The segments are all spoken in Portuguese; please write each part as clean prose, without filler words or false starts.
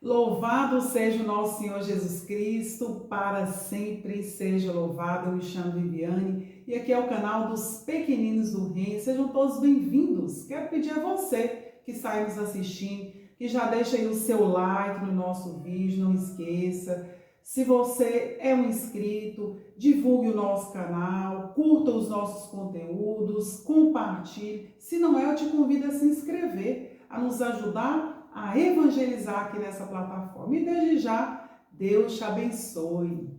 Louvado seja o nosso Senhor Jesus Cristo, para sempre seja louvado. Eu me chamo Viviane e aqui é o canal dos Pequeninos do Reino. Sejam todos bem-vindos. Quero pedir a você que está aí nos assistindo, que já deixa aí o seu like no nosso vídeo, não esqueça. Se você é um inscrito, divulgue o nosso canal, curta os nossos conteúdos, compartilhe. Se não é, eu te convido a se inscrever, a nos ajudar a evangelizar aqui nessa plataforma. E desde já, Deus te abençoe.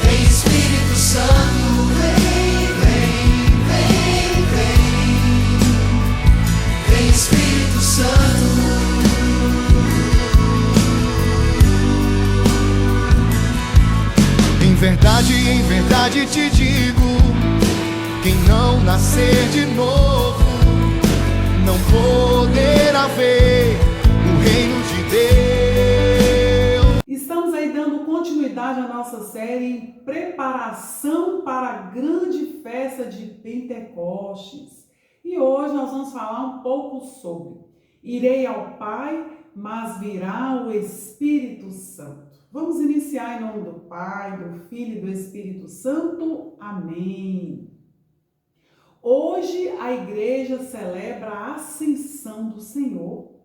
Vem Espírito Santo, vem Espírito Santo. Em verdade te digo, quem não nascer de novo não poderá ver o reino de Deus. Estamos aí dando continuidade à nossa série em preparação para a grande festa de Pentecostes. E hoje nós vamos falar um pouco sobre irei ao Pai, mas virá o Espírito Santo. Vamos iniciar em nome do Pai, do Filho e do Espírito Santo. Amém. Hoje a igreja celebra a ascensão do Senhor.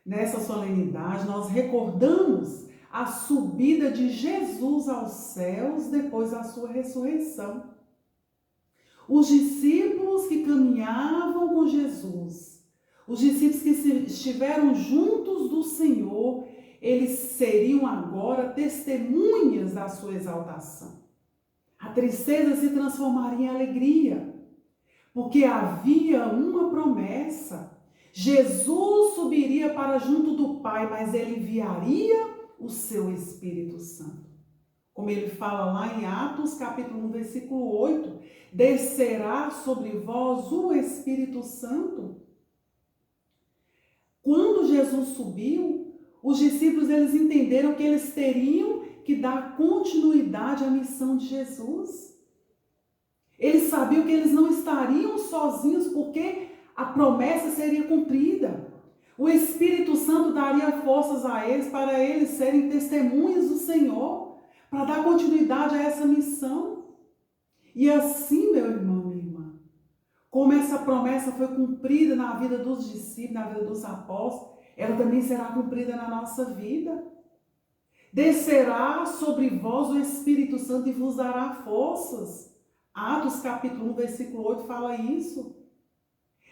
Nessa solenidade nós recordamos a subida de Jesus aos céus depois da sua ressurreição. Os discípulos que caminhavam com Jesus, os discípulos que estiveram juntos do Senhor, eles seriam agora testemunhas da sua exaltação. A tristeza se transformaria em alegria, porque havia uma promessa. Jesus subiria para junto do Pai, mas ele enviaria o seu Espírito Santo. Como ele fala lá em Atos, capítulo 1, versículo 8, descerá sobre vós o Espírito Santo. Quando Jesus subiu, os discípulos eles entenderam que eles teriam que dar continuidade à missão de Jesus. Eles sabiam que eles não estariam sozinhos porque a promessa seria cumprida. O Espírito Santo daria forças a eles para eles serem testemunhas do Senhor, para dar continuidade a essa missão. E assim, meu irmão, minha irmã, como essa promessa foi cumprida na vida dos discípulos, na vida dos apóstolos, ela também será cumprida na nossa vida. Descerá sobre vós o Espírito Santo e vos dará forças. Atos capítulo 1, versículo 8 fala isso.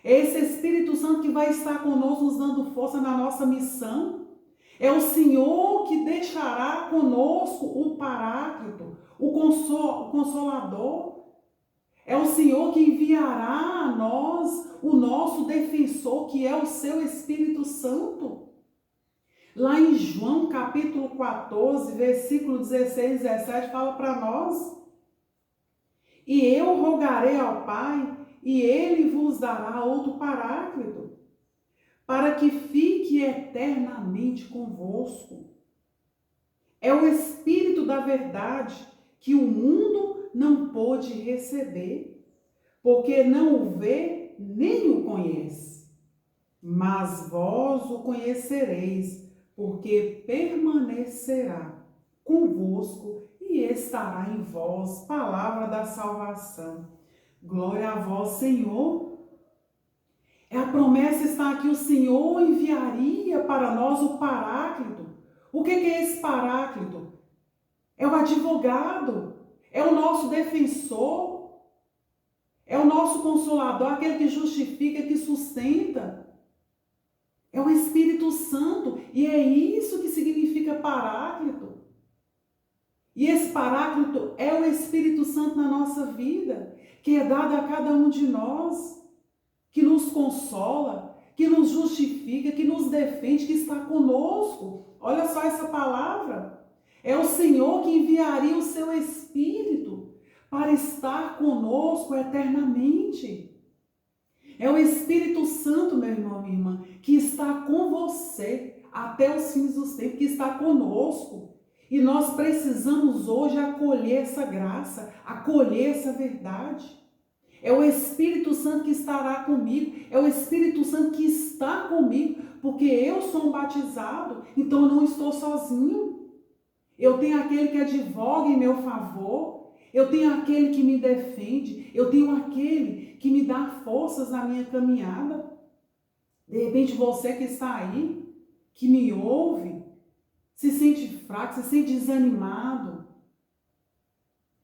É esse Espírito Santo que vai estar conosco, nos dando força na nossa missão. É o Senhor que deixará conosco o Paráclito, o Consolador. É o Senhor que enviará a nós o nosso defensor, que é o seu Espírito Santo. Lá em João capítulo 14, versículo 16 e 17, fala para nós: e eu rogarei ao Pai, e ele vos dará outro Paráclito, para que fique eternamente convosco. É o Espírito da verdade que o mundo não pôde receber, porque não o vê nem o conhece. Mas vós o conhecereis, porque permanecerá convosco e estará em vós. Palavra da salvação. Glória a vós, Senhor. A promessa está aqui, o Senhor enviaria para nós o Paráclito. O que é esse Paráclito? É o advogado, é o nosso defensor, é o nosso consolador, aquele que justifica, que sustenta. É o Espírito Santo, e é isso que significa Paráclito. E esse Paráclito é o Espírito Santo na nossa vida, que é dado a cada um de nós, que nos consola, que nos justifica, que nos defende, que está conosco. Olha só essa palavra. É o Senhor que enviaria o seu Espírito para estar conosco eternamente. É o Espírito Santo, meu irmão, minha irmã, que está com você até os fins dos tempos, que está conosco. E nós precisamos hoje acolher essa graça, acolher essa verdade. É o Espírito Santo que estará comigo, é o Espírito Santo que está comigo, porque eu sou um batizado, então eu não estou sozinho. Eu tenho aquele que advoga em meu favor, eu tenho aquele que me defende, eu tenho aquele que me dá forças na minha caminhada. De repente você que está aí, que me ouve, se sente fraco, se sente desanimado,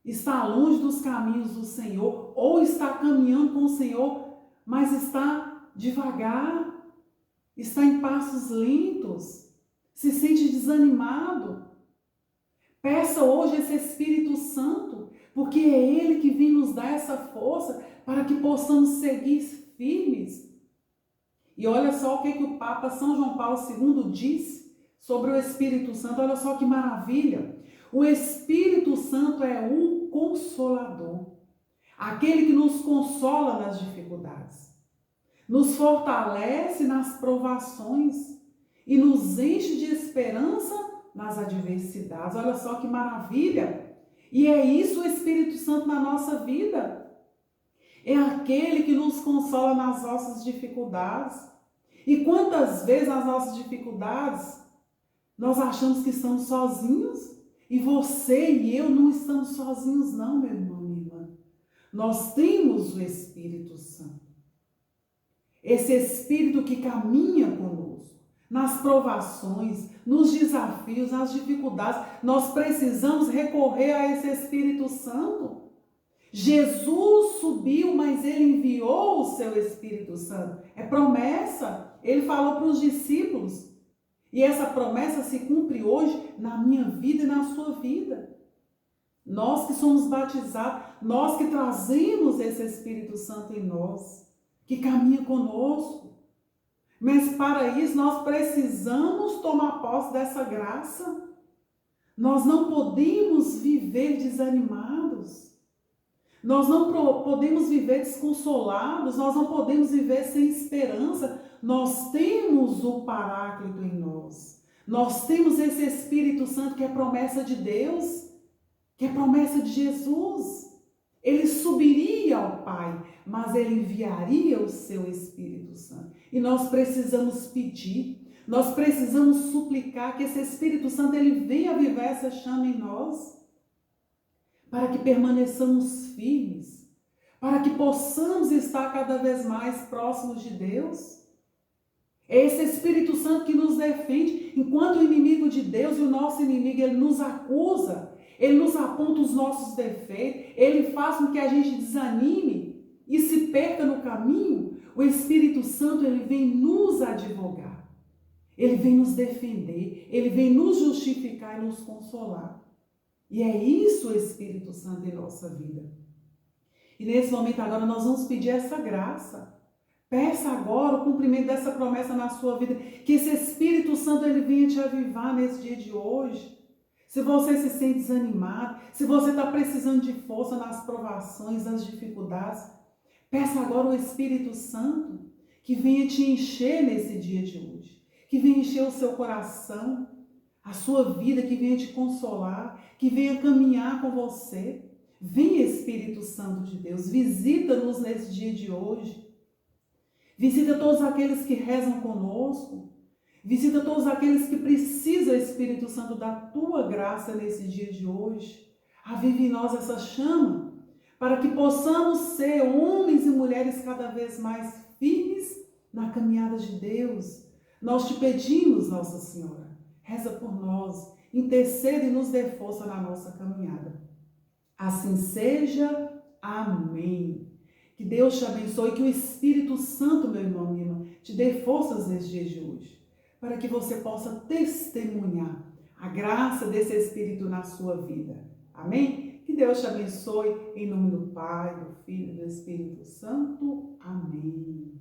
está longe dos caminhos do Senhor, ou está caminhando com o Senhor, mas está devagar, está em passos lentos, se sente desanimado. Peça hoje esse Espírito Santo, porque é Ele que vem nos dar essa força para que possamos seguir firmes. E olha só o que o Papa São João Paulo II diz sobre o Espírito Santo. Olha só que maravilha. O Espírito Santo é o Consolador, aquele que nos consola nas dificuldades, nos fortalece nas provações e nos enche de esperança nas adversidades. Olha só que maravilha! E é isso o Espírito Santo na nossa vida. É aquele que nos consola nas nossas dificuldades. E quantas vezes nas nossas dificuldades nós achamos que estamos sozinhos? E você e eu não estamos sozinhos não, meu irmão, minha irmã. Nós temos o Espírito Santo. Esse Espírito que caminha conosco nas provações, nos desafios, nas dificuldades. Nós precisamos recorrer a esse Espírito Santo. Jesus subiu, mas Ele enviou o seu Espírito Santo. É promessa. Ele falou para os discípulos. E essa promessa se cumpre hoje na minha vida e na sua vida. Nós que somos batizados, nós que trazemos esse Espírito Santo em nós, que caminha conosco. Mas para isso nós precisamos tomar posse dessa graça. Nós não podemos viver desanimados. Nós não podemos viver desconsolados, nós não podemos viver sem esperança. Nós temos o Paráclito em nós. Nós temos esse Espírito Santo que é promessa de Deus, que é promessa de Jesus. Ele subiria ao Pai, mas Ele enviaria o seu Espírito Santo. E nós precisamos pedir, nós precisamos suplicar que esse Espírito Santo ele venha viver essa chama em nós, para que permaneçamos firmes, para que possamos estar cada vez mais próximos de Deus. É esse Espírito Santo que nos defende, enquanto o inimigo de Deus e o nosso inimigo, ele nos acusa, ele nos aponta os nossos defeitos, ele faz com que a gente desanime e se perca no caminho. O Espírito Santo, ele vem nos advogar, ele vem nos defender, ele vem nos justificar e nos consolar. E é isso o Espírito Santo em nossa vida. E nesse momento agora nós vamos pedir essa graça. Peça agora o cumprimento dessa promessa na sua vida, que esse Espírito Santo ele venha te avivar nesse dia de hoje. Se você se sente desanimado, se você está precisando de força nas provações, nas dificuldades, peça agora o Espírito Santo que venha te encher nesse dia de hoje, que venha encher o seu coração, a sua vida, que venha te consolar, que venha caminhar com você. Vem, Espírito Santo de Deus, visita-nos nesse dia de hoje. Visita todos aqueles que rezam conosco. Visita todos aqueles que precisam, Espírito Santo, da tua graça nesse dia de hoje. Avive em nós essa chama, para que possamos ser homens e mulheres cada vez mais firmes na caminhada de Deus. Nós te pedimos, Nossa Senhora, reza por nós, intercede e nos dê força na nossa caminhada. Assim seja. Amém. Que Deus te abençoe, que o Espírito Santo, meu irmão, minha irmã, te dê forças nesse dia de hoje, para que você possa testemunhar a graça desse Espírito na sua vida. Amém? Que Deus te abençoe, em nome do Pai, do Filho e do Espírito Santo. Amém.